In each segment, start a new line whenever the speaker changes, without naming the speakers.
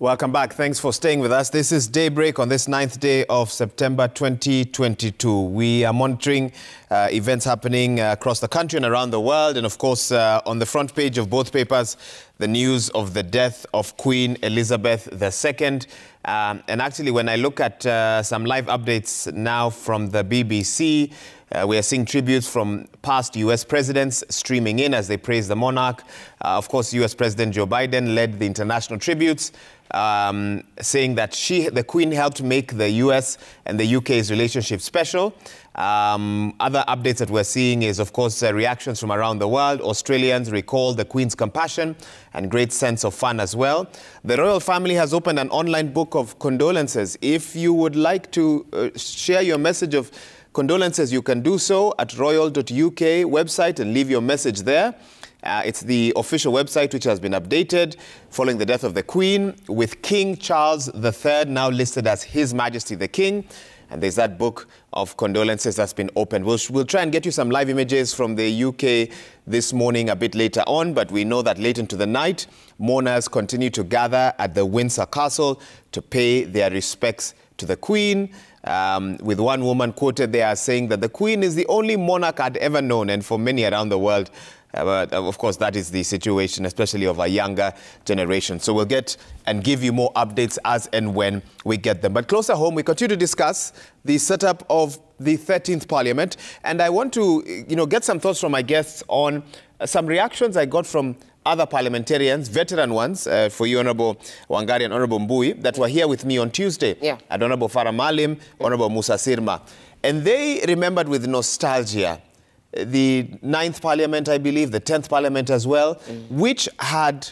Welcome back. Thanks for staying with us. This is Daybreak on this 9th day of September 2022. We are monitoring events happening across the country and around the world. And of course, on the front page of both papers, the news of the death of Queen Elizabeth II. And actually, when I look at some live updates now from the BBC, we are seeing tributes from past U.S. presidents streaming in as they praise the monarch. Of course, U.S. President Joe Biden led the international tributes, saying that the Queen helped make the U.S. and the U.K.'s relationship special. Other updates that we're seeing is, of course, reactions from around the world. Australians recall the Queen's compassion and great sense of fun as well. The royal family has opened an online book of condolences. If you would like to share your message of condolences, you can do so at royal.uk website and leave your message there. It's the official website which has been updated following the death of the Queen, with King Charles III now listed as His Majesty the King. And there's that book of condolences that's been opened. We'll try and get you some live images from the UK this morning a bit later on, but we know that late into the night, mourners continue to gather at the Windsor Castle to pay their respects to the Queen. With one woman quoted there saying that the Queen is the only monarch I'd ever known, and for many around the world. But of course, that is the situation, especially of a younger generation. So we'll get and give you more updates as and when we get them. But closer home, we continue to discuss the setup of the 13th Parliament. And I want to, get some thoughts from my guests on some reactions I got from other parliamentarians, veteran ones, for you, Honourable Wangari and Honourable Mbui, that were here with me on Tuesday. Yeah. And Honourable Farah Malim, Honourable Musa Sirma. And they remembered with nostalgia the 9th Parliament, I believe, the 10th Parliament as well, which had,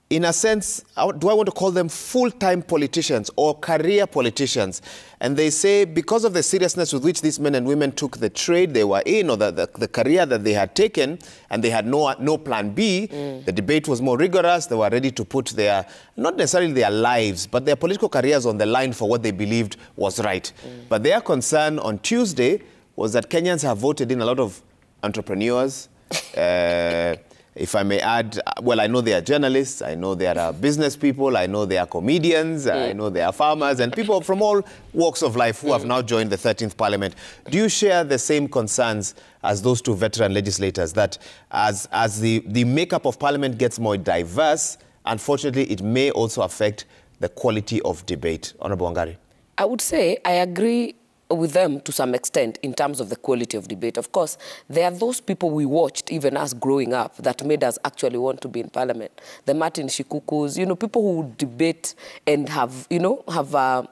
in a sense, do I want to call them full-time politicians or career politicians? And they say because of the seriousness with which these men and women took the trade they were in, or the career that they had taken, and they had no plan B, the debate was more rigorous. They were ready to put their, not necessarily their lives, but their political careers on the line for what they believed was right. But their concern on Tuesday was that Kenyans have voted in a lot of entrepreneurs. If I may add, well, I know they are journalists, I know there are business people, I know they are comedians, I know they are farmers, and people from all walks of life who have now joined the 13th Parliament. Do you share the same concerns as those two veteran legislators, that as the makeup of Parliament gets more diverse, unfortunately, it may also affect the quality of debate? Honourable Wangari.
I would say I agree with them to some extent in terms of the quality of debate. Of course, there are those people we watched, even us growing up, that made us actually want to be in Parliament. The Martin Shikukus, people who debate and have, have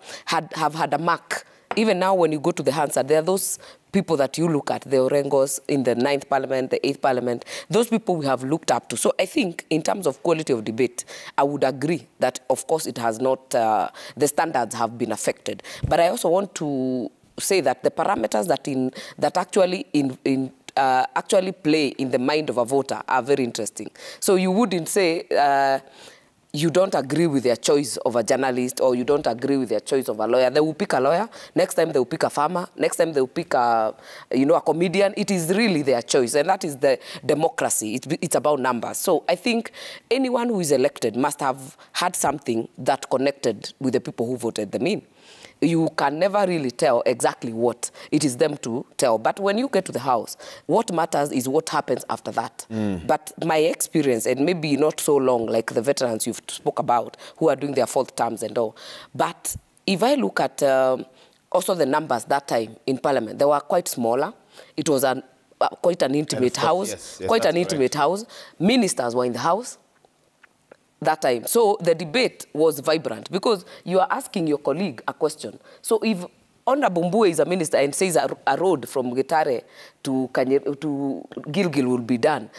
had a mark. Even now, when you go to the Hansard, there are those people that you look at, the Orengos in the 9th Parliament, the 8th Parliament, those people we have looked up to. So I think in terms of quality of debate, I would agree that, of course, it has not, the standards have been affected. But I also want to say that the parameters that actually play in the mind of a voter are very interesting. So you wouldn't say you don't agree with their choice of a journalist, or you don't agree with their choice of a lawyer. They will pick a lawyer. Next time they will pick a farmer. Next time they will pick a comedian. It is really their choice, and that is the democracy. It's about numbers. So I think anyone who is elected must have had something that connected with the people who voted them in. You can never really tell exactly what it is them to tell. But when you get to the House, what matters is what happens after that. But my experience, and maybe not so long like the veterans you've spoke about, who are doing their 4th terms and all. But if I look at also the numbers that time in Parliament, they were quite smaller. It was quite an intimate house, quite an intimate house. Ministers were in the House that time. So the debate was vibrant because you are asking your colleague a question. So if Honourable Mbui is a minister and says a road from Gitare to Gilgil will be done,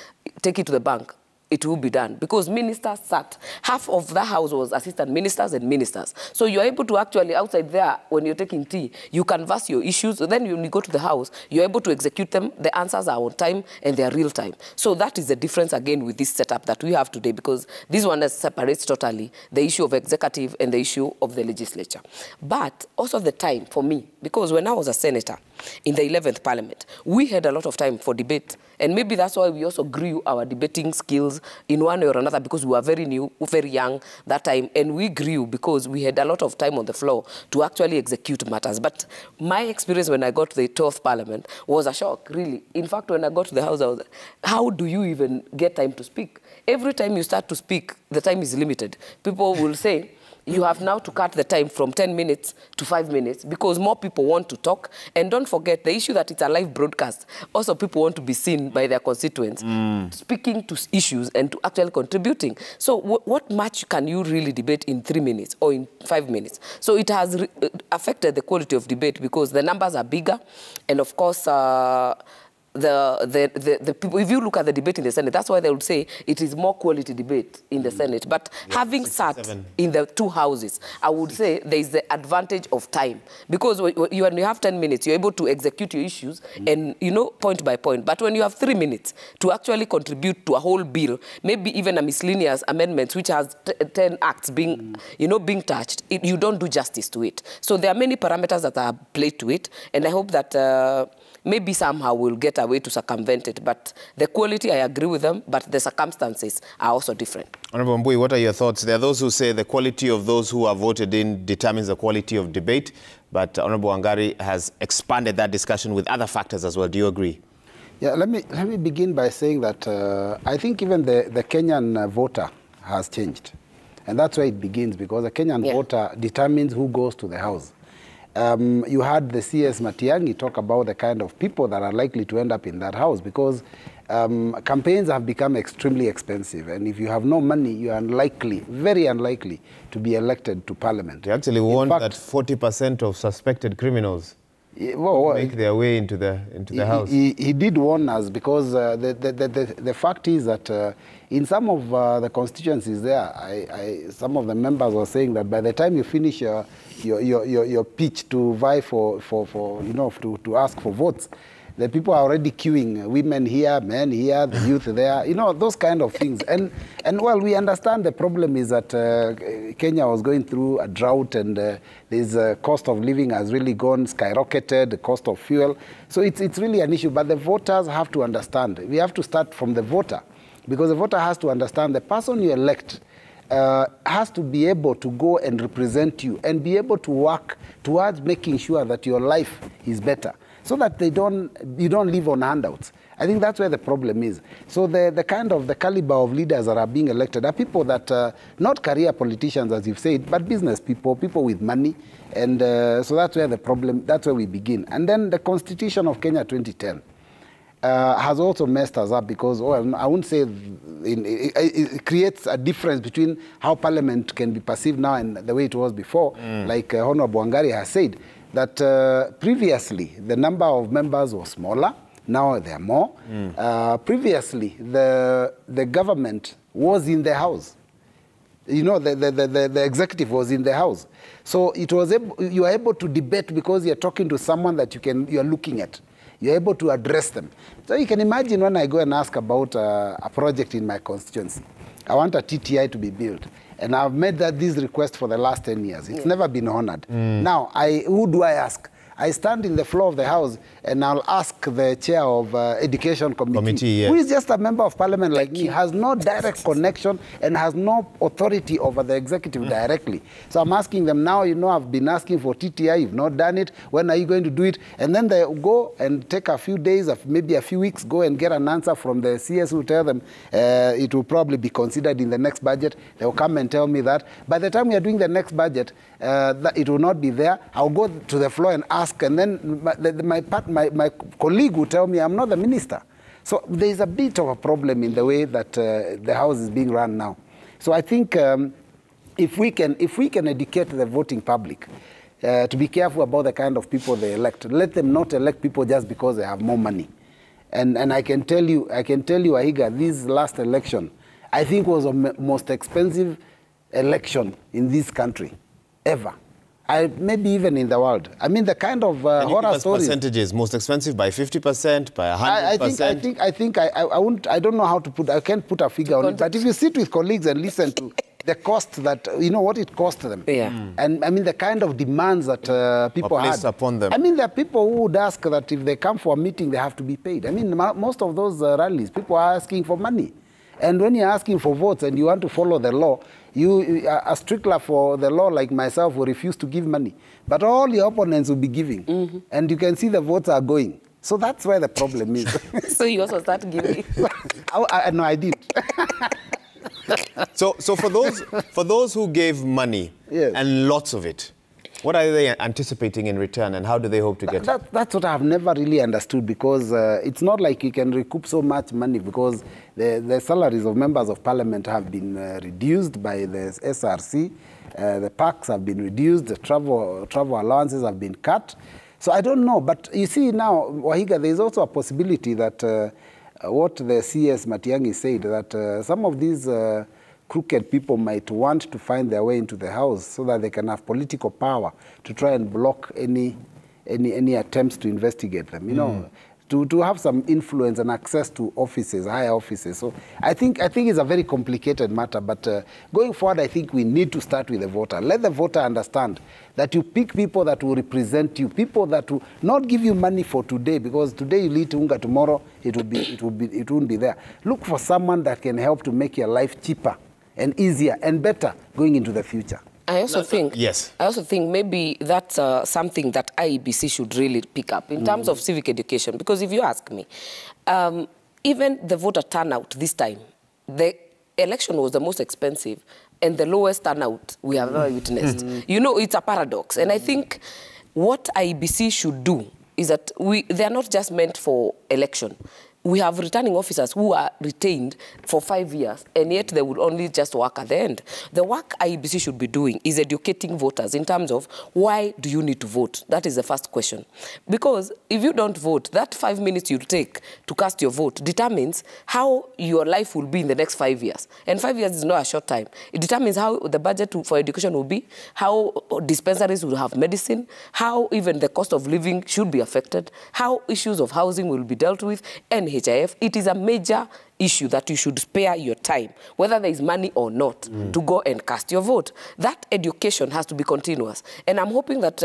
take it to the bank, it will be done. Because ministers sat. Half of the House was assistant ministers and ministers. So you're able to actually, outside there, when you're taking tea, you canvass your issues. Then when you go to the House, you're able to execute them. The answers are on time and they're real time. So that is the difference, again, with this setup that we have today, because this one separates totally the issue of executive and the issue of the legislature. But also the time for me, because when I was a senator in the 11th Parliament, we had a lot of time for debate. And maybe that's why we also grew our debating skills in one way or another, because we were very new, very young that time, and we grew because we had a lot of time on the floor to actually execute matters. But my experience when I got to the 12th Parliament was a shock, really. In fact, when I got to the House, I was like, how do you even get time to speak? Every time you start to speak, the time is limited. People will say, you have now to cut the time from 10 minutes to 5 minutes because more people want to talk. And don't forget the issue that it's a live broadcast. Also, people want to be seen by their constituents, speaking to issues and to actually contributing. So what much can you really debate in 3 minutes or in 5 minutes? So it has affected the quality of debate because the numbers are bigger. And of course, the people, if you look at the debate in the Senate, that's why they would say it is more quality debate in the Senate. But having sat in the two houses, I would say there is the advantage of time. Because when you have 10 minutes, you're able to execute your issues and, you know, point by point. But when you have 3 minutes to actually contribute to a whole bill, maybe even a miscellaneous amendment, which has 10 acts being, you know, being touched, you don't do justice to it. So there are many parameters that are played to it. And I hope that maybe somehow we'll get a way to circumvent it. But the quality, I agree with them, but the circumstances are also different.
Honorable Mbui, what are your thoughts? There are those who say the quality of those who are voted in determines the quality of debate, but Honorable Wangari has expanded that discussion with other factors as well. Do you agree?
Yeah, let me begin by saying that I think even the Kenyan voter has changed. And that's where it begins, because the Kenyan voter determines who goes to the house. You heard the CS Matiang'i talk about the kind of people that are likely to end up in that house, because campaigns have become extremely expensive. And if you have no money, you are unlikely, very unlikely, to be elected to parliament.
They actually warned that 40% of suspected criminals make their way into the house.
He did warn us, because the fact is that in some of the constituencies there, some of the members were saying that by the time you finish your pitch to vie for you know, to ask for votes, the people are already queuing, women here, men here, the youth there, you know, those kind of things. And well, we understand the problem is that Kenya was going through a drought, and this cost of living has really gone skyrocketed, the cost of fuel. So it's really an issue, but the voters have to understand. We have to start from the voter, because the voter has to understand the person you elect has to be able to go and represent you and be able to work towards making sure that your life is better, so that you don't live on handouts. I think that's where the problem is. So the caliber of leaders that are being elected are people that, not career politicians, as you've said, but business people, people with money. And so that's where the problem, that's where we begin. And then the Constitution of Kenya 2010 has also messed us up, because, well, I wouldn't say it creates a difference between how Parliament can be perceived now and the way it was before. Like Honorable Wangari has said, that previously the number of members was smaller, now there are more. Previously, the government was in the house. You know, the executive was in the house. So it was you are able to debate because you're talking to someone that you're looking at. You're able to address them. So you can imagine when I go and ask about a project in my constituency. I want a TTI to be built. And I've made this request for the last 10 years. It's never been honored. Now, who do I ask? I stand in the floor of the House and I'll ask the chair of Education Committee, who is just a member of Parliament like me, has no direct connection and has no authority over the executive directly. So I'm asking them now, you know, I've been asking for TTI, you've not done it, when are you going to do it? And then they go and take a few days, maybe a few weeks, go and get an answer from the CS who tell them it will probably be considered in the next budget. They will come and tell me that. By the time we are doing the next budget, it will not be there. I'll go to the floor and ask, and then my colleague will tell me I'm not the minister. So there's a bit of a problem in the way that the House is being run now. So I think if we can educate the voting public to be careful about the kind of people they elect, let them not elect people just because they have more money. And I can tell you, Ahiga, this last election, I think was the most expensive election in this country ever. Maybe even in the world. I mean, the kind of horror stories.
Percentages, most expensive by 50%, by 100%.
I don't know how to put. I can't put a figure on it. But if you sit with colleagues and listen to the cost that, you know, what it cost them. And I mean, the kind of demands that people had
upon them.
I mean, there are people who would ask that if they come for a meeting, they have to be paid. I mean, most of those rallies, people are asking for money. And when you're asking for votes and you want to follow the law, a stickler for the law like myself will refuse to give money. But all your opponents will be giving. And you can see the votes are going. So that's where the problem is.
So you also start giving?
No, I did.
So for those who gave money,
yes,
and lots of it, what are they anticipating in return, and how do they hope to get it?
That's what I've never really understood, because it's not like you can recoup so much money, because the salaries of members of parliament have been reduced by the SRC, the parks have been reduced, the travel allowances have been cut. So I don't know, but you see now, Wahiga, there's also a possibility that what the CS Matiang'i said, that some of these crooked people might want to find their way into the house so that they can have political power to try and block any attempts to investigate them, you know, to have some influence and access to offices, higher offices. So I think it's a very complicated matter, but going forward, I think we need to start with the voter. Let the voter understand that you pick people that will represent you, people that will not give you money for today, because today you eat unga, tomorrow it won't be there. Look for someone that can help to make your life cheaper and easier and better going into the future.
I also think,
yes.
I also think maybe that's something that IEBC should really pick up in terms of civic education. Because if you ask me, even the voter turnout this time, the election was the most expensive and the lowest turnout we have ever witnessed. You know, it's a paradox. And I think what IEBC should do is that they are not just meant for election. We have returning officers who are retained for 5 years, and yet they will only just work at the end. The work IEBC should be doing is educating voters in terms of why do you need to vote? That is the first question. Because if you don't vote, that 5 minutes you take to cast your vote determines how your life will be in the next 5 years. And 5 years is not a short time. It determines how the budget for education will be, how dispensaries will have medicine, how even the cost of living should be affected, how issues of housing will be dealt with, and HIF. It is a major issue that you should spare your time, whether there is money or not, to go and cast your vote. That education has to be continuous. And I'm hoping that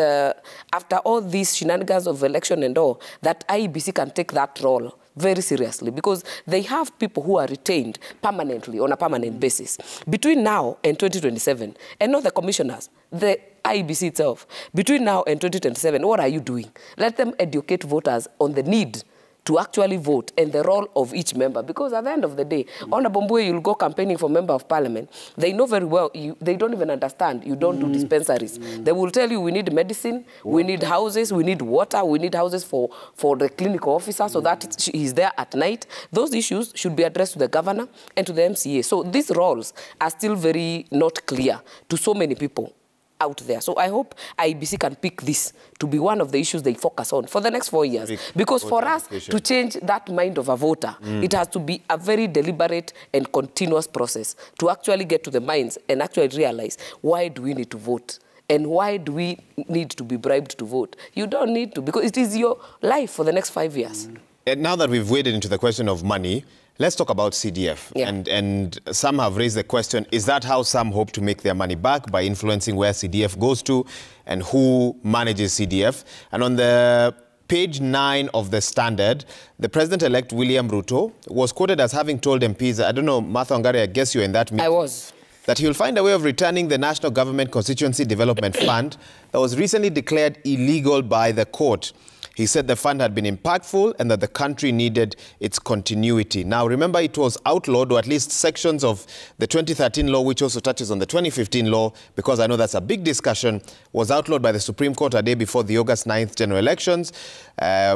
after all these shenanigans of election and all, that IEBC can take that role very seriously, because they have people who are retained permanently, on a permanent basis. Between now and 2027, and not the commissioners, the IEBC itself, between now and 2027, what are you doing? Let them educate voters on the need to actually vote and the role of each member. Because at the end of the day, on a Bombwe, you'll go campaigning for member of parliament. They know very well, they don't even understand. You don't do dispensaries. They will tell you we need medicine, we need houses, we need water, we need houses for the clinical officer so that he's there at night. Those issues should be addressed to the governor and to the MCA. So these roles are still very not clear to so many people out there. So I hope IEBC can pick this to be one of the issues they focus on for the next 4 years. Because for us to change that mind of a voter, it has to be a very deliberate and continuous process to actually get to the minds and actually realize, why do we need to vote? And why do we need to be bribed to vote? You don't need to, because it is your life for the next 5 years.
And now that we've waded into the question of money, let's talk about CDF.
Yeah.
And some have raised the question, is that how some hope to make their money back, by influencing where CDF goes to and who manages CDF? And on the page 9 of the Standard, the President-elect William Ruto was quoted as having told MPs, I don't know, Martha Wangari, I guess you were in that meeting.
I was.
That he'll find a way of returning the National Government Constituency Development Fund that was recently declared illegal by the court. He said the fund had been impactful and that the country needed its continuity. Now, remember, it was outlawed, or at least sections of the 2013 law, which also touches on the 2015 law, because I know that's a big discussion, was outlawed by the Supreme Court a day before the August 9th general elections,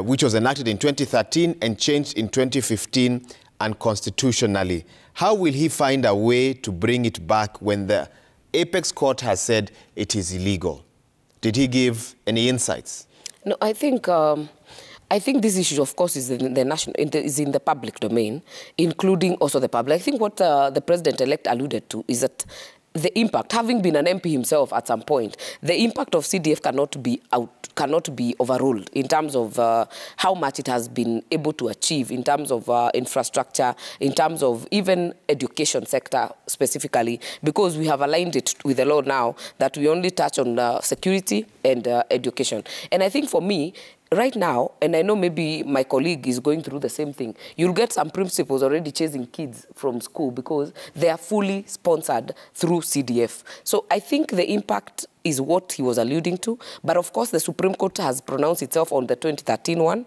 which was enacted in 2013 and changed in 2015 unconstitutionally. How will he find a way to bring it back when the Apex Court has said it is illegal? Did he give any insights?
No, I think this issue, of course, is in the public domain, including also the public. I think what the President-elect alluded to is that the impact, having been an MP himself at some point, the impact of CDF cannot be overruled in terms of how much it has been able to achieve in terms of infrastructure, in terms of even education sector specifically, because we have aligned it with the law now that we only touch on security and education. And I think for me, right now, and I know maybe my colleague is going through the same thing, you'll get some principals already chasing kids from school because they are fully sponsored through CDF. So I think the impact is what he was alluding to. But of course, the Supreme Court has pronounced itself on the 2013 one.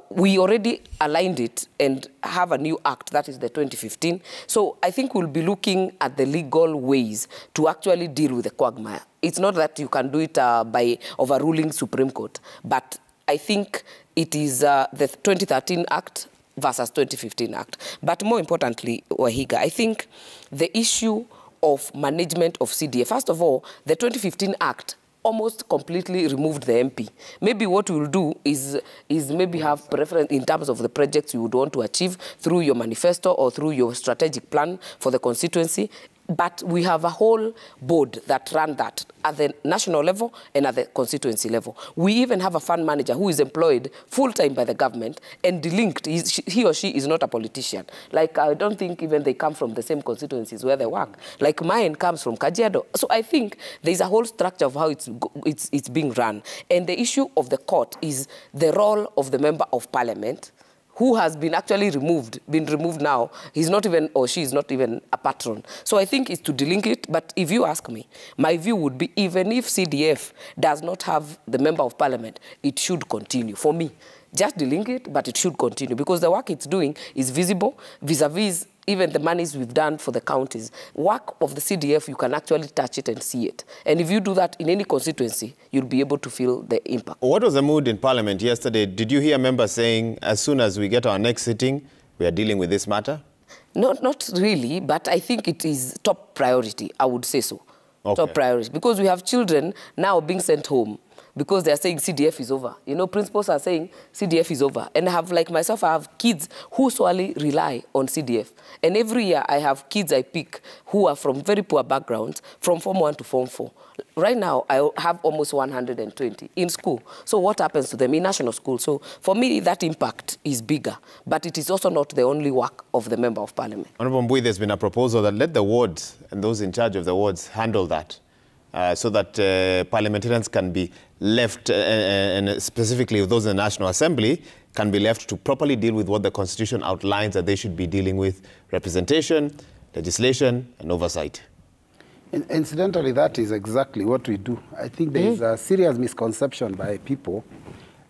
We already aligned it and have a new act, that is the 2015. So I think we'll be looking at the legal ways to actually deal with the quagmire. It's not that you can do it by overruling Supreme Court, but I think it is the 2013 Act versus 2015 Act. But more importantly, Wahiga, I think the issue of management of CDF, first of all, the 2015 Act almost completely removed the MP. Maybe what we'll do is maybe have preference in terms of the projects you would want to achieve through your manifesto or through your strategic plan for the constituency. But we have a whole board that ran that at the national level and at the constituency level. We even have a fund manager who is employed full-time by the government and delinked. He or she is not a politician. Like, I don't think even they come from the same constituencies where they work. Like, mine comes from Kajiado. So I think there's a whole structure of how it's being run. And the issue of the court is the role of the member of parliament, who has been actually been removed now. He's not even, or she is not even a patron. So I think it's to delink it. But if you ask me, my view would be even if CDF does not have the member of parliament, it should continue. For me, just delink it, but it should continue because the work it's doing is visible vis-a-vis even the monies we've done for the counties. Work of the CDF, you can actually touch it and see it. And if you do that in any constituency, you'll be able to feel the impact.
What was the mood in Parliament yesterday? Did you hear members saying, as soon as we get our next sitting, we are dealing with this matter?
Not really, but I think it is top priority, I would say so. Okay. Top priority. Because we have children now being sent home because they're saying CDF is over. You know, principals are saying CDF is over. And I have, like myself, I have kids who solely rely on CDF. And every year I have kids I pick who are from very poor backgrounds, from Form 1 to Form 4. Right now, I have almost 120 in school. So what happens to them in national school? So for me, that impact is bigger. But it is also not the only work of the Member of Parliament. Honourable
Mbui, there's been a proposal that let the wards and those in charge of the wards handle that. So that parliamentarians can be left, and specifically those in the National Assembly, can be left to properly deal with what the Constitution outlines that they should be dealing with: representation, legislation, and oversight.
Incidentally, that is exactly what we do. I think there is a serious misconception by people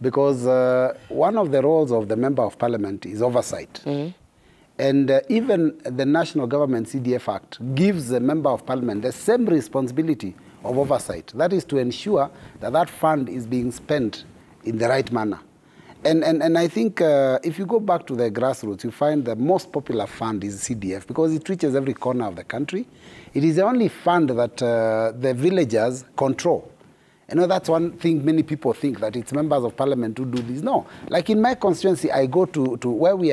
because one of the roles of the Member of Parliament is oversight. And even the National Government CDF Act gives the Member of Parliament the same responsibility of oversight. That is to ensure that that fund is being spent in the right manner. And I think if you go back to the grassroots, you find the most popular fund is CDF because it reaches every corner of the country. It is the only fund that the villagers control. You know, that's one thing many people think, that it's members of parliament who do this. No. Like in my constituency, I go to where we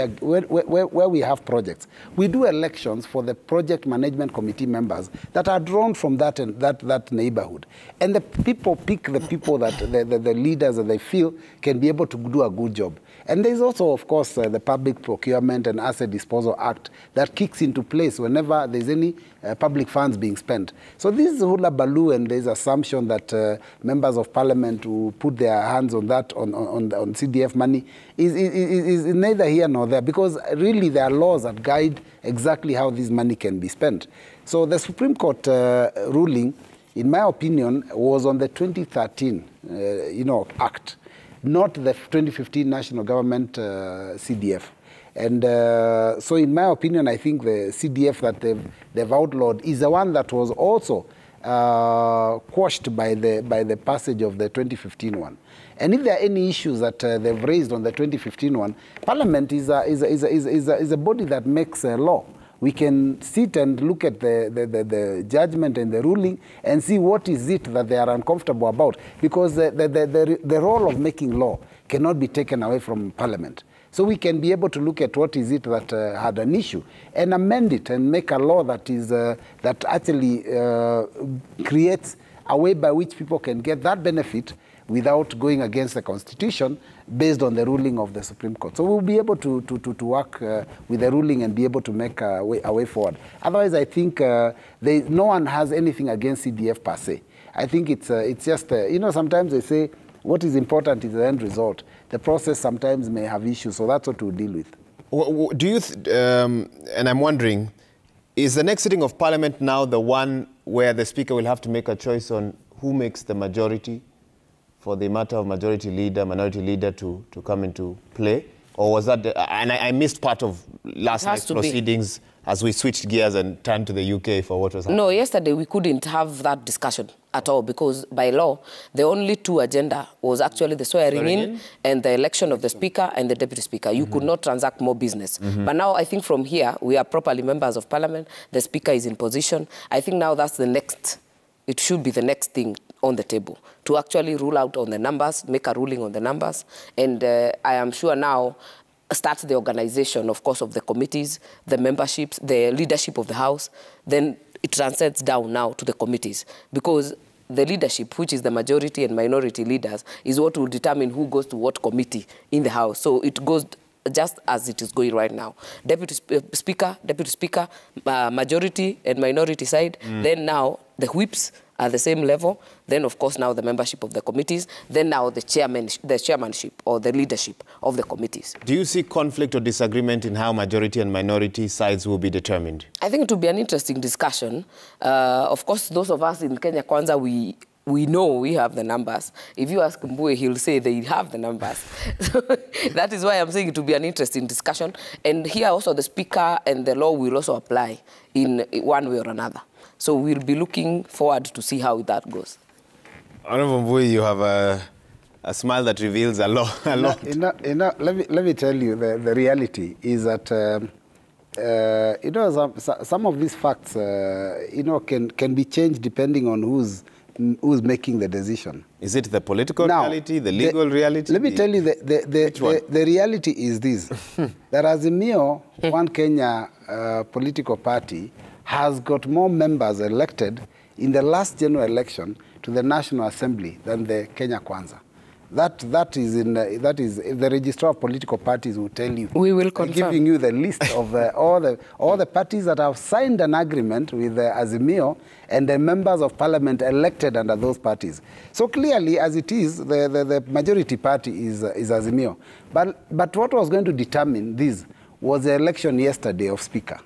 have projects. We do elections for the project management committee members that are drawn from that neighborhood. And the people pick the people that, the leaders that they feel can be able to do a good job. And there's also, of course, the Public Procurement and Asset Disposal Act that kicks into place whenever there's any public funds being spent. So this is hula baloo, and there's assumption that members of parliament who put their hands on that, on CDF money, is neither here nor there, because really there are laws that guide exactly how this money can be spent. So the Supreme Court ruling, in my opinion, was on the 2013 Act, not the 2015 National Government CDF. And so in my opinion, I think the CDF that they've outlawed is the one that was also quashed by the passage of the 2015 one. And if there are any issues that they've raised on the 2015 one, Parliament is a body that makes a law. We can sit and look at the judgment and the ruling and see what is it that they are uncomfortable about, because the role of making law cannot be taken away from Parliament. So we can be able to look at what is it that had an issue and amend it and make a law that is that actually creates a way by which people can get that benefit without going against the Constitution based on the ruling of the Supreme Court. So we'll be able to work with the ruling and be able to make a way forward. Otherwise, I think no one has anything against CDF per se. I think it's just, sometimes they say What is important is the end result. The process sometimes may have issues, so that's what we'll deal with.
Do you, and I'm wondering, is the next sitting of Parliament now the one where the Speaker will have to make a choice on who makes the majority for the matter of majority leader, minority leader to come into play? Or was that, and I missed part of last night's proceedings as we switched gears and turned to the UK for what was happening?
No, yesterday we couldn't have that discussion at all because by law, the only two agenda was actually the swearing in and the election of the Speaker and the Deputy Speaker. You could not transact more business. But now I think from here, we are properly members of Parliament. The Speaker is in position. I think now that's the next, it should be the next thing on the table to actually rule out on the numbers, make a ruling on the numbers. And I am sure now starts the organization, of course, of the committees, the memberships, the leadership of the House. Then it transcends down now to the committees because the leadership, which is the majority and minority leaders, is what will determine who goes to what committee in the House. So it goes just as it is going right now. Deputy Speaker, majority and minority side. Then now the whips at the same level. Then, of course, now the membership of the committees. Then now the chairmanship or the leadership of the committees.
Do you see conflict or disagreement in how majority and minority sides will be determined?
I think it will be an interesting discussion. Of course, those of us in Kenya Kwanza, we know we have the numbers. If you ask Mbue, he'll say they have the numbers. So that is why I'm saying it will be an interesting discussion. And here also the Speaker and the law will also apply in one way or another. So we'll be looking forward to see how that goes.
Honorable Mbue, you have a smile that reveals a lot.
Let me tell you, the reality is that some of these facts can be changed depending on who's making the decision.
Is it the political reality, the legal reality?
Let me tell you, the reality is this. That Azimio, One Kenya political party, has got more members elected in the last general election to the National Assembly than the Kenya Kwanza. That is the registrar of political parties will tell you.
We will confirm.
Giving you the list of all the parties that have signed an agreement with the Azimio and the members of Parliament elected under those parties. So clearly, as it is, the majority party is Azimio. But what was going to determine this was the election yesterday of Speaker.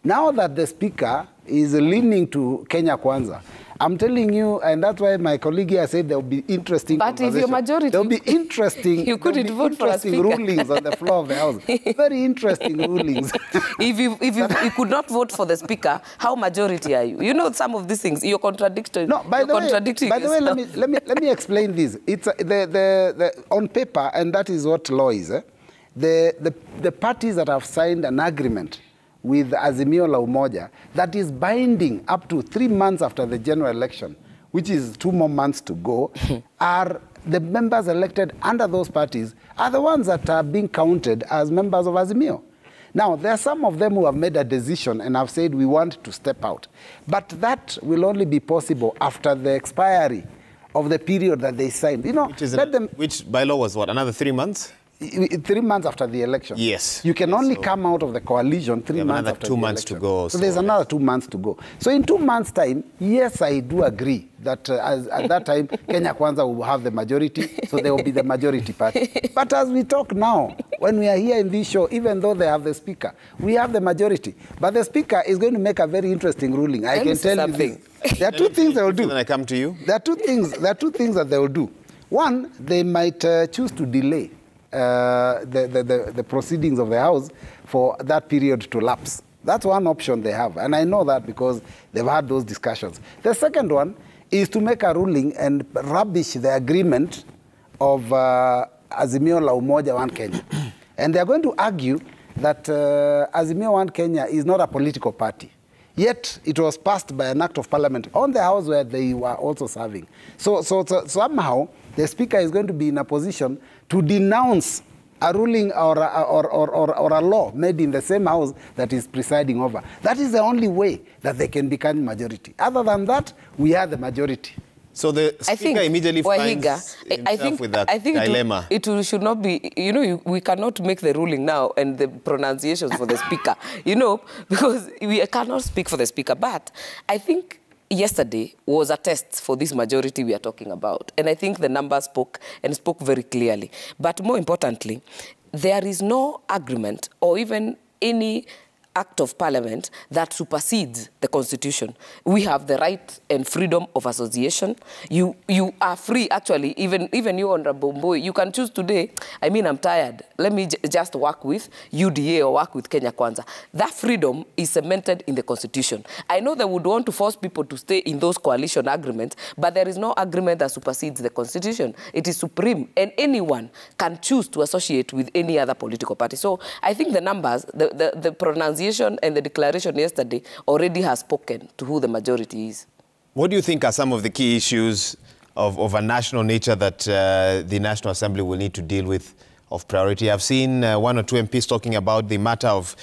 Now that the Speaker is leaning to Kenya Kwanza, I'm telling you, and that's why my colleague here said there will be interesting
But if you're majority,
there will be interesting,
you couldn't vote for a Speaker.
Rulings on the floor of the House. Very interesting rulings.
If you could not vote for the Speaker, how majority are you? You know some of these things. You're contradicting.
No, by the way, let me explain this. It's on paper, and that is what law is. The parties that have signed an agreement with Azimio la Umoja that is binding up to 3 months after the general election, which is 2 more months to go, are the members elected under those parties are the ones that are being counted as members of Azimio. Now, there are some of them who have made a decision and have said we want to step out. But that will only be possible after the expiry of the period that they signed. You know,
which by law was what, another 3 months?
3 months after the election.
Yes.
You can only come out of the coalition 3 months after the election.
2 months to go.
So there's another 2 months to go. So in 2 months' time, yes, I do agree that at that time, Kenya Kwanza will have the majority, so there will be the majority party. But as we talk now, when we are here in this show, even though they have the Speaker, we have the majority. But the Speaker is going to make a very interesting ruling. I can tell you this. There are two things they will do.
Then I come to you.
There are two things that they will do. One, they might choose to delay the proceedings of the House for that period to lapse. That's one option they have, and I know that because they've had those discussions. The second one is to make a ruling and rubbish the agreement of Azimio la Umoja One Kenya. And they're going to argue that Azimio One Kenya is not a political party. Yet it was passed by an act of parliament on the House where they were also serving. So somehow the Speaker is going to be in a position to denounce a ruling or a law made in the same House that is presiding over. That is the only way that they can become majority. Other than that, we are the majority.
So the Speaker immediately finds himself with that dilemma.
It should not be, we cannot make the ruling now and the pronunciations for the Speaker, because we cannot speak for the Speaker. But I think yesterday was a test for this majority we are talking about. And I think the numbers spoke very clearly. But more importantly, there is no agreement or even any act of parliament that supersedes the constitution. We have the right and freedom of association. You are free, actually, even you, Honorable Mbui, you can choose today, I mean, I'm tired, let me just work with UDA or work with Kenya Kwanza. That freedom is cemented in the constitution. I know they would want to force people to stay in those coalition agreements, but there is no agreement that supersedes the constitution. It is supreme, and anyone can choose to associate with any other political party. So I think the numbers, the pronunciation and the declaration yesterday already has spoken to who the majority is.
What do you think are some of the key issues of a national nature that the National Assembly will need to deal with of priority? I've seen one or two MPs talking about the matter of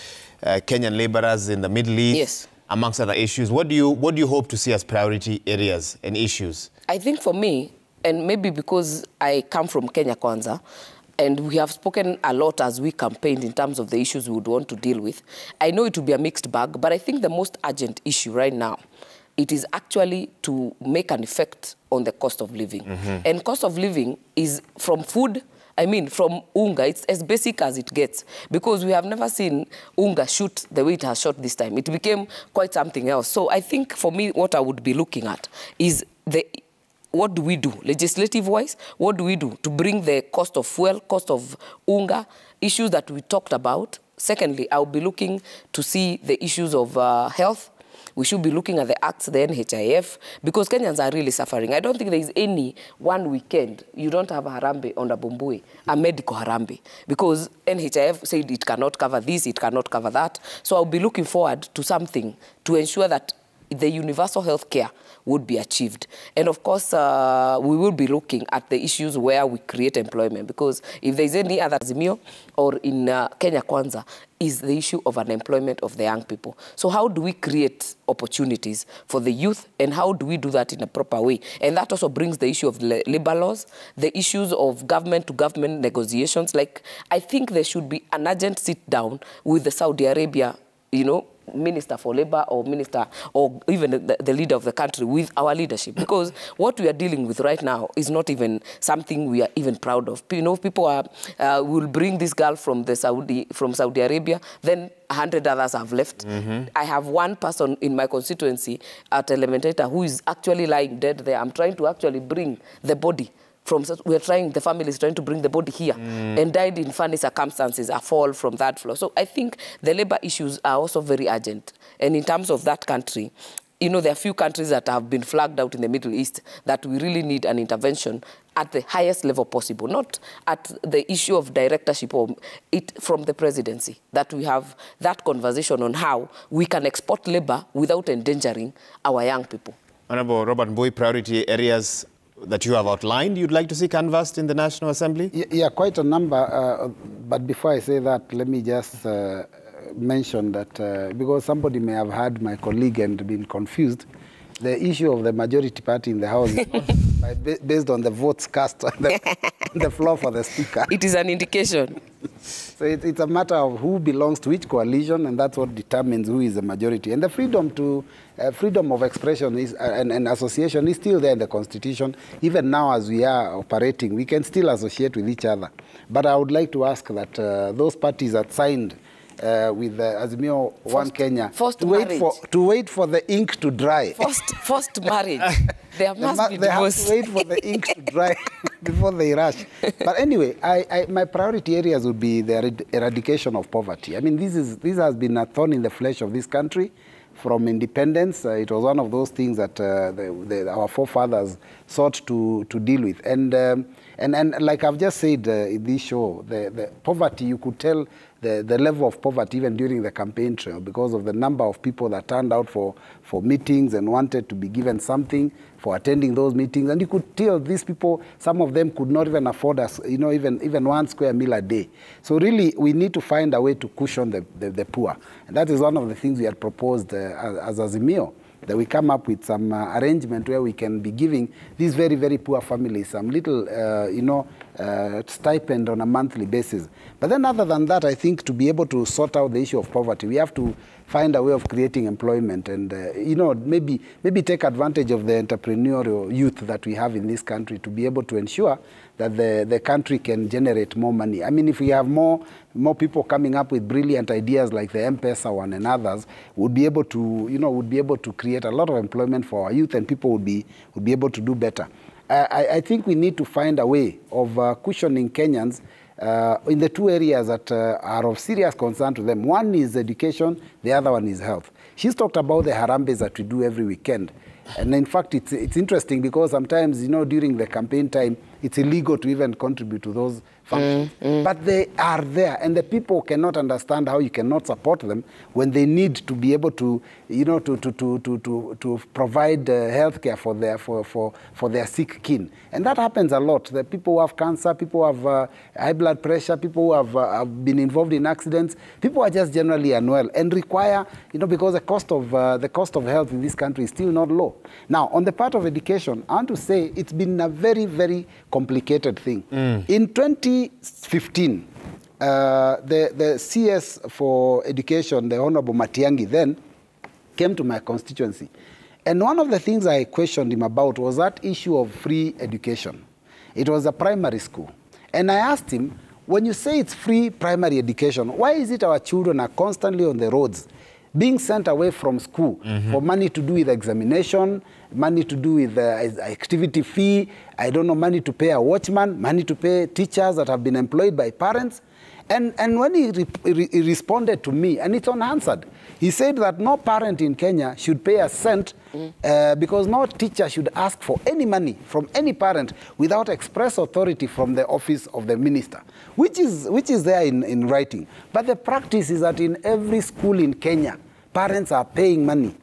Kenyan laborers in the Middle East,
yes,
amongst other issues. What do you hope to see as priority areas and issues?
I think for me, and maybe because I come from Kenya Kwanza, and we have spoken a lot as we campaigned in terms of the issues we would want to deal with. I know it will be a mixed bag, but I think the most urgent issue right now, it is actually to make an effect on the cost of living. Mm-hmm. And cost of living is from food, I mean, from unga, it's as basic as it gets, because we have never seen unga shoot the way it has shot this time. It became quite something else. So I think for me, what I would be looking at is what do we do, legislative-wise? What do we do to bring the cost of fuel, cost of unga, issues that we talked about? Secondly, I'll be looking to see the issues of health. We should be looking at the acts, the NHIF, because Kenyans are really suffering. I don't think there is any one weekend you don't have a harambe on a Bumbui, a medical harambe, because NHIF said it cannot cover this, it cannot cover that. So I'll be looking forward to something to ensure that the universal health care would be achieved. And of course, we will be looking at the issues where we create employment, because if there's any other Azimio or in Kenya Kwanza, is the issue of unemployment of the young people. So how do we create opportunities for the youth, and how do we do that in a proper way? And that also brings the issue of labor laws, the issues of government-to-government negotiations. Like, I think there should be an urgent sit-down with the Saudi Arabia, Minister for Labor or Minister or even the leader of the country with our leadership, because what we are dealing with right now is not even something we are even proud of. People will bring this girl from Saudi Arabia, then 100 others have left. Mm-hmm. I have one person in my constituency at Elementator who is actually lying dead there. I'm trying to actually bring the body the family is trying to bring the body here, and died in funny circumstances, a fall from that floor. So I think the labor issues are also very urgent. And in terms of that country, there are few countries that have been flagged out in the Middle East that we really need an intervention at the highest level possible, not at the issue of directorship or from the presidency, that we have that conversation on how we can export labor without endangering our young people.
Honorable Robert Mbui, priority areas that you have outlined, you'd like to see canvassed in the National Assembly?
Yeah, quite a number. But before I say that, let me just mention that because somebody may have heard my colleague and been confused, the issue of the majority party in the House is not based on the votes cast on the floor for the Speaker.
It is an indication.
So it's a matter of who belongs to which coalition, and that's what determines who is the majority. And the freedom of expression and association is still there in the Constitution. Even now, as we are operating, we can still associate with each other. But I would like to ask that those parties that signed with Azimio One Kenya to wait for the ink to dry.
Forced marriage. There must be divorce.
They have to wait for the ink to dry before they rush. But anyway, my priority areas would be the eradication of poverty. I mean, this has been a thorn in the flesh of this country from independence. It was one of those things that our forefathers sought to deal with. And like I've just said in this show, the poverty, you could tell the level of poverty even during the campaign trail because of the number of people that turned out for meetings and wanted to be given something for attending those meetings. And you could tell these people, some of them could not even afford even 1 square meal a day. So really, we need to find a way to cushion the poor. And that is one of the things we had proposed as Azimio, that we come up with some arrangement where we can be giving these very, very poor families some little, stipend on a monthly basis. But then other than that, I think to be able to sort out the issue of poverty, we have to find a way of creating employment and, you know, maybe take advantage of the entrepreneurial youth that we have in this country to be able to ensure that the country can generate more money. I mean, if we have more people coming up with brilliant ideas like the M-Pesa one and others, would be able to, you know, would be able to create a lot of employment for our youth, and people would be able to do better. I think we need to find a way of cushioning Kenyans in the two areas that are of serious concern to them. One is education, the other one is health. She's talked about the harambes that we do every weekend. And in fact, it's interesting because sometimes, you know, during the campaign time, it's illegal to even contribute to those functions. But they are there, and the people cannot understand how you cannot support them when they need to be able to, you know, to provide health care for their sick kin. And that happens a lot. The people who have cancer, people who have high blood pressure, people who have been involved in accidents, people are just generally unwell and require, you know, because the cost of health in this country is still not low. Now, on the part of education, I want to say it's been a very, very complicated thing. In 2015, the CS for Education, the Honorable Matiang'i, then came to my constituency. And one of the things I questioned him about was that issue of free education. It was a primary school. And I asked him, when you say it's free primary education, why is it our children are constantly on the roads being sent away from school for money to do with examination, money to do with activity fee, I don't know, money to pay a watchman, money to pay teachers that have been employed by parents? And when he responded to me, and it's unanswered, he said that no parent in Kenya should pay a cent because no teacher should ask for any money from any parent without express authority from the office of the minister, which is there in writing. But the practice is that in every school in Kenya, parents are paying money.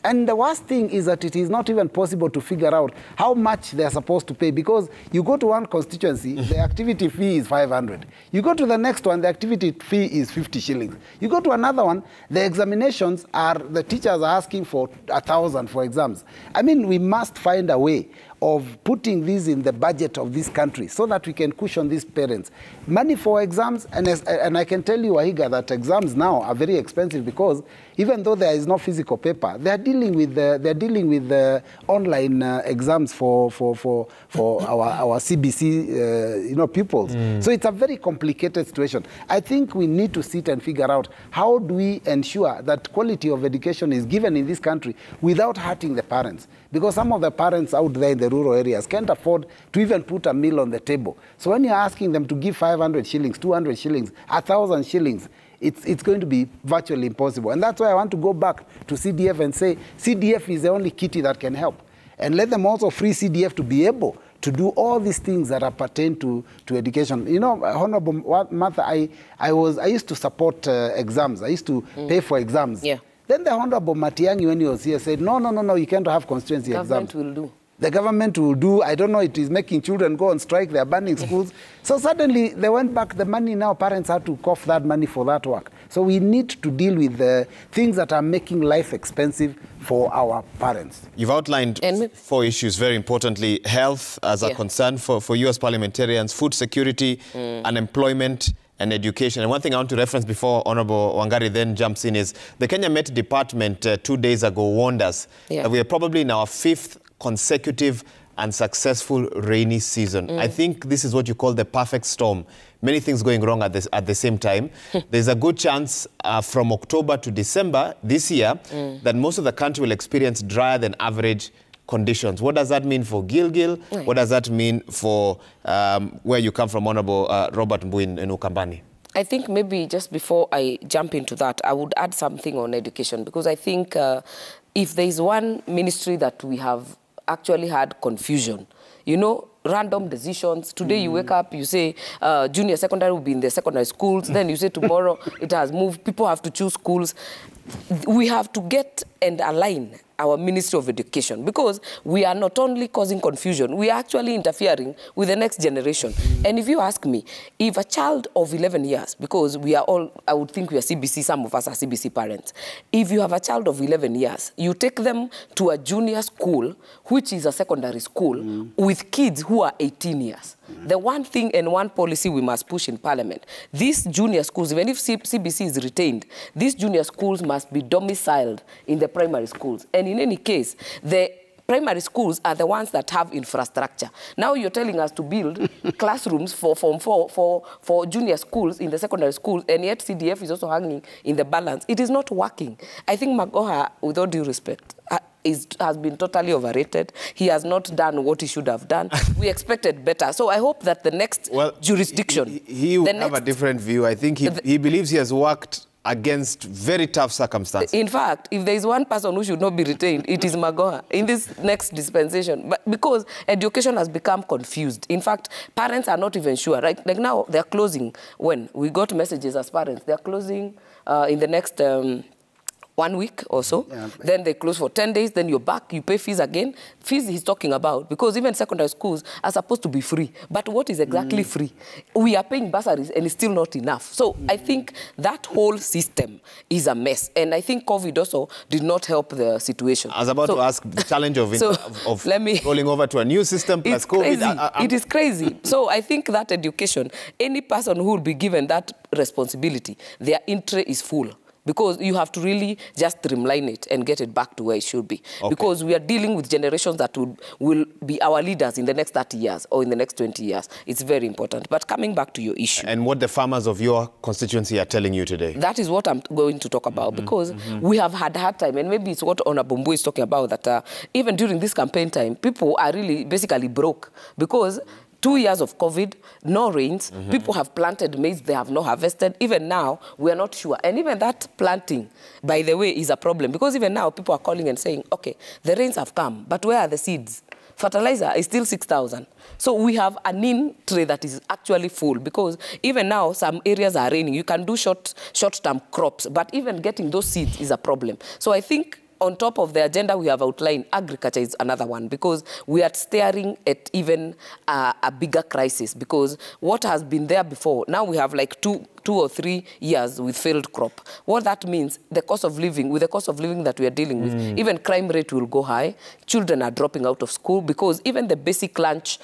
And the worst thing is that it is not even possible to figure out how much they are supposed to pay, because you go to one constituency, the activity fee is 500. You go to the next one, the activity fee is 50 shillings. You go to another one, the examinations are, the teachers are asking for 1,000 for exams. I mean, we must find a way of putting this in the budget of this country so that we can cushion these parents. Money for exams, and I can tell you, Wahiga, that exams now are very expensive because even though there is no physical paper, they are dealing with online exams for our CBC you know, pupils. So it's a very complicated situation. I think we need to sit and figure out how do we ensure that quality of education is given in this country without hurting the parents. Because some of the parents out there in the rural areas can't afford to even put a meal on the table. So when you're asking them to give 500 shillings, 200 shillings, 1,000 shillings, it's going to be virtually impossible. And that's why I want to go back to CDF and say CDF is the only kitty that can help. And let them also free CDF to be able to do all these things that are pertain to education. You know, Honorable Martha, I used to support exams. I used to pay for exams. Yeah. Then the Honorable Matiang'i, when he was here, said, no, you can't have constituency exams.
Government will do.
The government will do. I don't know, it is making children go on strike. They are banning schools. So suddenly they went back. The money now, parents have to cough that money for that work. So we need to deal with the things that are making life expensive for our parents.
You've outlined 4 issues, very importantly: health as a concern for you as parliamentarians, food security, unemployment, and education. And one thing I want to reference before Honorable Wangari then jumps in is the Kenya Met Department 2 days ago warned us that we are probably in our 5th consecutive and successful rainy season. I think this is what you call the perfect storm. Many things going wrong at the same time. There's a good chance from October to December this year that most of the country will experience drier than average conditions. What does that mean for Gilgil? What does that mean for where you come from, Honorable Robert Mbui in Ukambani?
I think maybe just before I jump into that, I would add something on education, because I think if there is one ministry that we have actually had confusion, you know, random decisions. Today you wake up, you say junior secondary will be in the secondary schools. Then you say tomorrow it has moved. People have to choose schools. We have to get and align our Ministry of Education, because we are not only causing confusion, we are actually interfering with the next generation. And if you ask me, if a child of 11 years, because we are all, I would think we are CBC, some of us are CBC parents. If you have a child of 11 years, you take them to a junior school, which is a secondary school, with kids who are 18 years. The one thing and one policy we must push in Parliament, these junior schools, even if CBC is retained, these junior schools must be domiciled in the primary schools. And in any case, the primary schools are the ones that have infrastructure. Now you're telling us to build classrooms for junior schools in the secondary schools, and yet CDF is also hanging in the balance. It is not working. I think Magoha, with all due respect, has been totally overrated. He has not done what he should have done. We expected better. So I hope that the next jurisdiction...
He would have a different view. I think he believes he has worked against very tough circumstances. In
fact, if there is one person who should not be retained, it is Magoha in this next dispensation. But because education has become confused. In fact, parents are not even sure. Right? Like now, they're closing. When we got messages as parents, they're closing in the next... 1 week or so, then they close for 10 days, then you're back, you pay fees again. Fees he's talking about, because even secondary schools are supposed to be free. But what is exactly free? We are paying bursaries and it's still not enough. So I think that whole system is a mess. And I think COVID also did not help the situation.
I was about to ask the challenge of rolling over to a new system plus COVID.
It is crazy. So I think that education, any person who will be given that responsibility, their interest is full. Because you have to really just streamline it and get it back to where it should be. Okay. Because we are dealing with generations that will be our leaders in the next 30 years or in the next 20 years. It's very important. But coming back to your issue.
And what the farmers of your constituency are telling you today.
That is what I'm going to talk about. Because we have had a hard time. And maybe it's what Honorable Mbu is talking about. That even during this campaign time, people are really basically broke. Because 2 years of COVID, no rains, people have planted maize, they have not harvested. Even now, we are not sure. And even that planting, by the way, is a problem. Because even now, people are calling and saying, okay, the rains have come, but where are the seeds? Fertilizer is still 6,000. So we have an in tray that is actually full, because even now, some areas are raining. You can do short-term crops, but even getting those seeds is a problem. So I think on top of the agenda we have outlined, agriculture is another one, because we are staring at even a bigger crisis, because what has been there before, now we have like two or 3 years with failed crop. What that means, the cost of living, with the cost of living that we are dealing with, even crime rate will go high. Children are dropping out of school, because even the basic lunch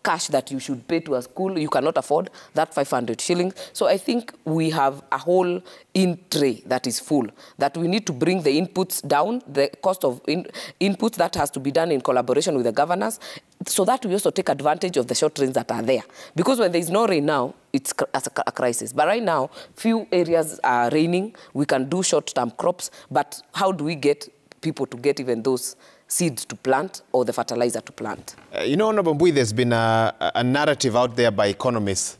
cash that you should pay to a school, you cannot afford that 500 shillings. So I think we have a whole in tray that is full, that we need to bring the inputs down, the cost of inputs that has to be done in collaboration with the governors, so that we also take advantage of the short rains that are there. Because when there is no rain now, it's a crisis. But right now, few areas are raining, we can do short-term crops, but how do we get people to get even those seeds to plant or the fertilizer to plant?
You know, Honorable Mbui, there's been a narrative out there by economists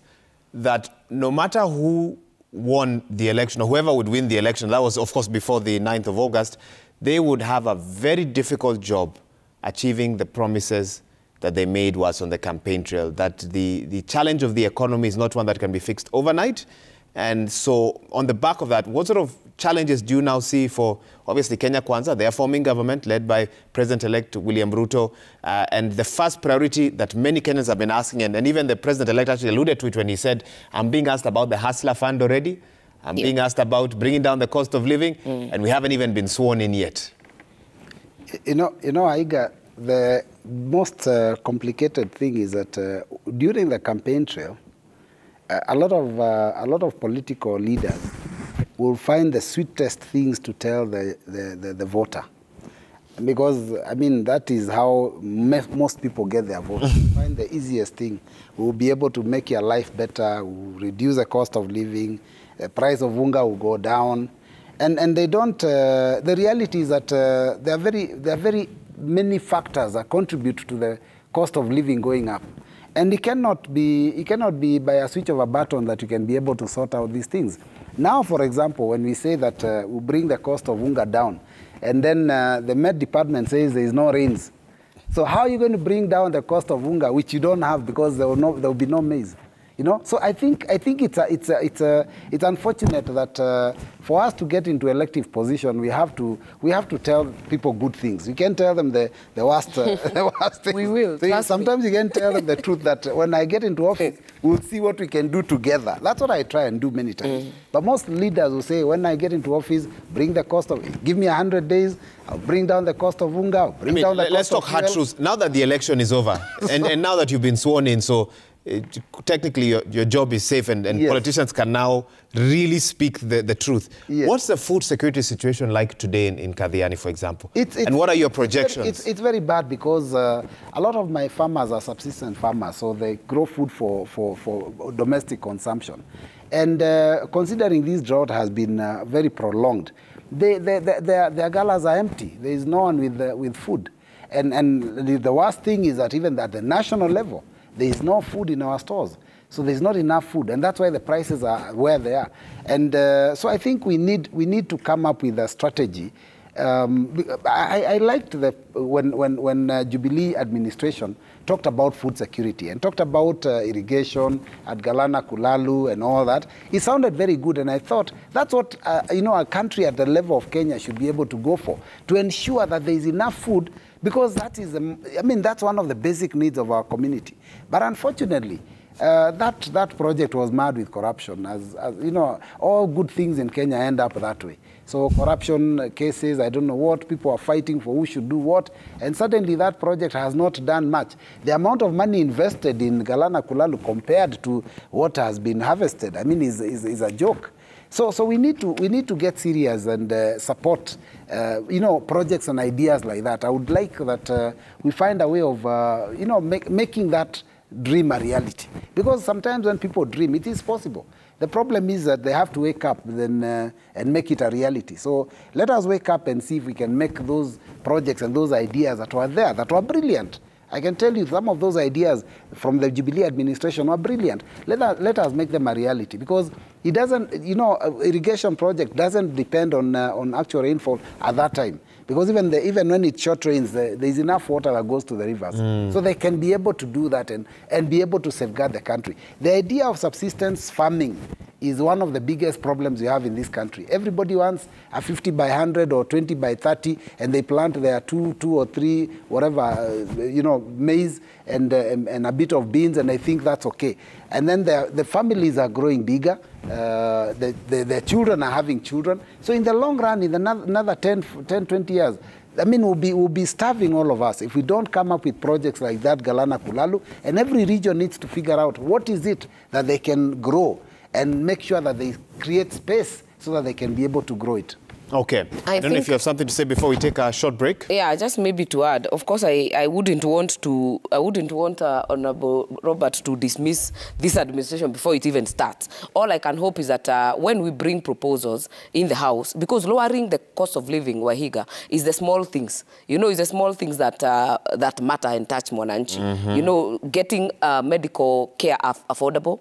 that no matter who won the election or whoever would win the election, that was, of course, before the 9th of August, they would have a very difficult job achieving the promises that they made was on the campaign trail, that the challenge of the economy is not one that can be fixed overnight. And so on the back of that, what sort of challenges do you now see for, obviously, Kenya Kwanza? They are forming government led by President-elect William Ruto. And the first priority that many Kenyans have been asking, and even the President-elect actually alluded to it when he said, I'm being asked about the Hustler Fund already. I'm being asked about bringing down the cost of living, and we haven't even been sworn in yet.
You know, Aiga, the most complicated thing is that during the campaign trail, a lot of political leaders will find the sweetest things to tell the voter. Because, I mean, that is how most people get their vote. Find the easiest thing. We'll be able to make your life better, we'll reduce the cost of living, the price of unga will go down. And they don't, the reality is that there are very many factors that contribute to the cost of living going up. And it cannot be by a switch of a button that you can be able to sort out these things. Now, for example, when we say that we bring the cost of unga down, and then the Met Department says there is no rains. So how are you going to bring down the cost of unga, which you don't have because there will be no maize? You know, so I think it's unfortunate that for us to get into elective position, we have to tell people good things. You can't tell them the worst. The worst things.
We will.
So sometimes you can tell them the truth that when I get into office, we'll see what we can do together. That's what I try and do many times. But most leaders will say, when I get into office, bring the cost of. Give me 100 days. I'll bring down the cost of unga. Let's
talk hard truths. Now that the election is over, and now that you've been sworn in, so. technically your job is safe and
Yes.
politicians can now really speak the truth.
Yes.
What's the food security situation like today in Kathiani, for example? And what are your projections?
It's very bad because a lot of my farmers are subsistence farmers, so they grow food for domestic consumption. And considering this drought has been very prolonged, their galas are empty. There is no one with food. And the worst thing is that even at the national level, there is no food in our stores. So there's not enough food, and that's why the prices are where they are. And so I think we need to come up with a strategy. I liked when Jubilee administration talked about food security and talked about irrigation at Galana, Kulalu, and all that. It sounded very good, and I thought that's what a country at the level of Kenya should be able to go for, to ensure that there is enough food, because that is, that's one of the basic needs of our community. But unfortunately, that project was marred with corruption. As you know, all good things in Kenya end up that way. So corruption cases, I don't know what, people are fighting for who should do what, and suddenly that project has not done much. The amount of money invested in Galana Kulalu compared to what has been harvested, is a joke. So we need to get serious and support, projects and ideas like that. I would like that we find a way of, making that dream a reality. Because sometimes when people dream, it is possible. The problem is that they have to wake up and make it a reality. So let us wake up and see if we can make those projects and those ideas that were there, that were brilliant. I can tell you some of those ideas from the Jubilee administration were brilliant. Let us make them a reality, because it doesn't, irrigation project doesn't depend on actual rainfall at that time. Because even when it's short rains, there is enough water that goes to the rivers. So they can be able to do that and be able to safeguard the country. The idea of subsistence farming is one of the biggest problems we have in this country. Everybody wants a 50 by 100 or 20 by 30, and they plant their two or three, whatever, maize and a bit of beans, and I think that's okay. And then the families are growing bigger. The children are having children. So in the long run, in another 10, 20 years, we'll be starving, all of us, if we don't come up with projects like that, Galana Kulalu, and every region needs to figure out what is it that they can grow and make sure that they create space so that they can be able to grow it.
Okay. I don't know if you have something to say before we take a short break.
Yeah, just maybe to add. Of course, I wouldn't want Honorable Robert to dismiss this administration before it even starts. All I can hope is that when we bring proposals in the House, because lowering the cost of living, Wahiga, is the small things. It's the small things that matter and touch Mwananchi. Getting medical care affordable,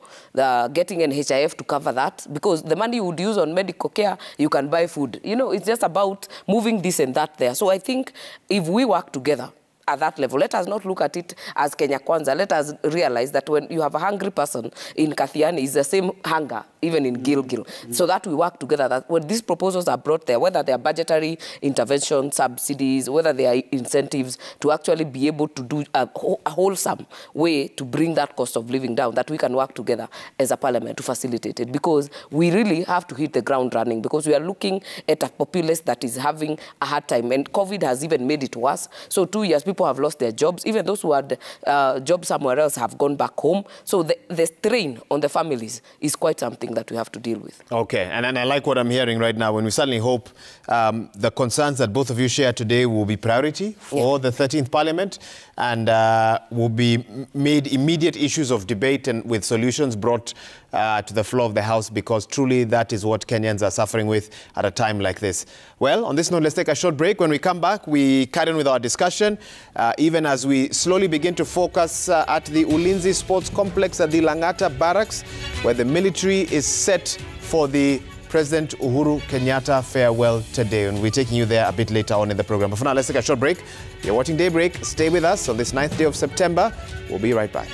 getting NHIF to cover that, because the money you would use on medical care, you can buy food. It's just about moving this and that there. So I think if we work together at that level, let us not look at it as Kenya Kwanza. Let us realize that when you have a hungry person in Kathiani, it's the same hunger, even in Gilgil. So that we work together, that when these proposals are brought there, whether they are budgetary intervention, subsidies, whether they are incentives, to actually be able to do a wholesome way to bring that cost of living down, that we can work together as a parliament to facilitate it. Because we really have to hit the ground running, because we are looking at a populace that is having a hard time. And COVID has even made it worse. So 2 years, people have lost their jobs. Even those who had jobs somewhere else have gone back home. So the strain on the families is quite something that we have to deal with.
Okay, and I like what I'm hearing right now. When we certainly hope the concerns that both of you share today will be priority for the 13th Parliament, and will be made immediate issues of debate and with solutions brought to the floor of the House, because truly that is what Kenyans are suffering with at a time like this. Well, on this note, let's take a short break. When we come back, we carry on with our discussion, even as we slowly begin to focus at the Ulinzi Sports Complex at the Langata Barracks, where the military is set for the President Uhuru Kenyatta farewell today. And we're taking you there a bit later on in the program. But for now, let's take a short break. You're watching Daybreak. Stay with us on this 9th day of September. We'll be right back.